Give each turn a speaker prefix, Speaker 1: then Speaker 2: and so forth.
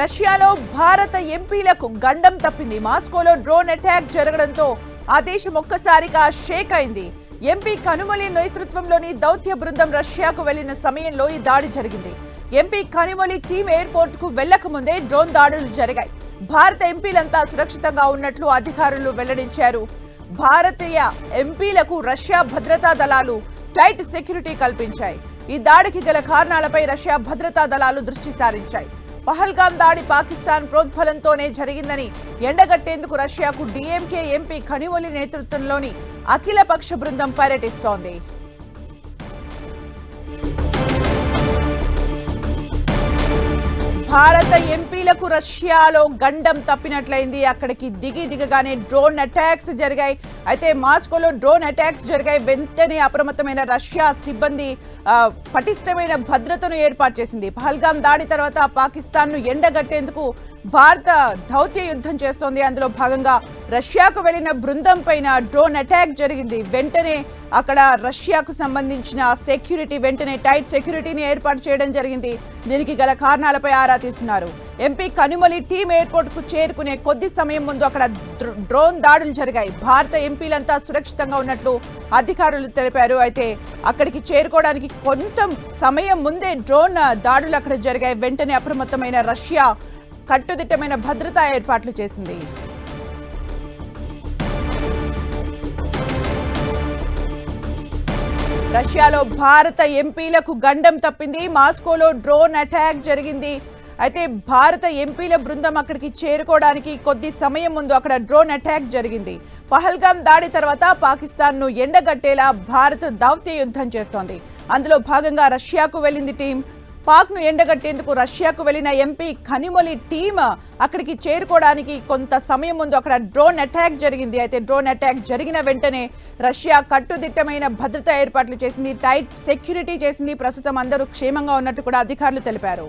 Speaker 1: రష్యాలో భారత ఎంపీలకు గండం తప్పింది. మాస్కోలో డ్రోన్ అటాక్ జరగడంతో ఆ దేశం ఒక్కసారిగా షేక్ అయింది. ఎంపీ కనుమలి నేతృత్వంలోని దౌత్య బృందం రష్యాకు వెళ్లిన సమయంలో ఈ దాడి జరిగింది. ఎంపీ కనుమలి టీం ఎయిర్పోర్ట్ కు వెళ్లక ముందే డ్రోన్ దాడులు జరిగాయి. భారత ఎంపీలంతా సురక్షితంగా ఉన్నట్లు అధికారులు వెల్లడించారు. భారతీయ ఎంపీలకు రష్యా భద్రతా దళాలు టైట్ సెక్యూరిటీ కల్పించాయి. ఈ దాడికి గల కారణాలపై రష్యా భద్రతా దళాలు దృష్టి సారించాయి. పహల్గాం దాడి పాకిస్తాన్ ప్రోద్బలంతోనే జరిగిందని ఎండగట్టేందుకు రష్యాకు డీఎంకే ఎంపీ కనిమొలి నేతృత్వంలోని అఖిలపక్ష బృందం పర్యటిస్తోంది. భారత ఎంపీలకు రష్యాలో గండం తప్పినట్లయింది. అక్కడికి దిగగానే డ్రోన్ అటాక్స్ జరిగాయి. అయితే మాస్కోలో డ్రోన్ అటాక్స్ జరిగాయి. వెంటనే అప్రమత్తమైన రష్యా సిబ్బంది పటిష్టమైన భద్రతను ఏర్పాటు చేసింది. పహల్గాం దాడి తర్వాత పాకిస్తాన్ ను ఎండగట్టేందుకు భారత దౌత్య యుద్ధం చేస్తోంది. అందులో భాగంగా రష్యాకు వెళ్లిన బృందం పైన డ్రోన్ అటాక్ జరిగింది. వెంటనే అక్కడ రష్యాకు సంబంధించిన సెక్యూరిటీ వెంటనే టైట్ సెక్యూరిటీని ఏర్పాటు చేయడం జరిగింది. దీనికి గల కారణాలపై ఆరా తీస్తున్నారు. ఎంపీ కనుమలి టీం ఎయిర్పోర్ట్ కు చేరుకునే కొద్ది సమయం ముందు అక్కడ డ్రోన్ దాడులు జరిగాయి. భారత ఎంపీలంతా సురక్షితంగా ఉన్నట్లు అధికారులు తెలిపారు. అయితే అక్కడికి చేరుకోవడానికి కొంత సమయం ముందే డ్రోన్ దాడులు అక్కడ జరిగాయి. వెంటనే అప్రమత్తమైన రష్యా కట్టుదిట్టమైన భద్రతా ఏర్పాట్లు చేసింది. రష్యాలో భారత ఎంపీలకు గండం తప్పింది. మాస్కోలో డ్రోన్ అటాక్ జరిగింది. అయితే భారత ఎంపీల బృందం అక్కడికి చేరుకోవడానికి కొద్ది సమయం ముందు అక్కడ డ్రోన్ అటాక్ జరిగింది. పహల్గాం దాడి తర్వాత పాకిస్తాన్ ను ఎండగట్టేలా భారత్ దౌత్య యుద్ధం చేస్తోంది. అందులో భాగంగా రష్యాకు వెళ్లింది టీం. పాక్ ను ఎండగట్టేందుకు రష్యాకు వెళ్లిన ఎంపీ కనిమొలి టీం అక్కడికి చేరుకోవడానికి కొంత సమయం ముందు అక్కడ డ్రోన్ అటాక్ జరిగింది. అయితే డ్రోన్ అటాక్ జరిగిన వెంటనే రష్యా కట్టుదిట్టమైన భద్రతా ఏర్పాట్లు చేసింది. టైట్ సెక్యూరిటీ చేసింది. ప్రస్తుతం అందరూ క్షేమంగా ఉన్నట్టు కూడా అధికారులు తెలిపారు.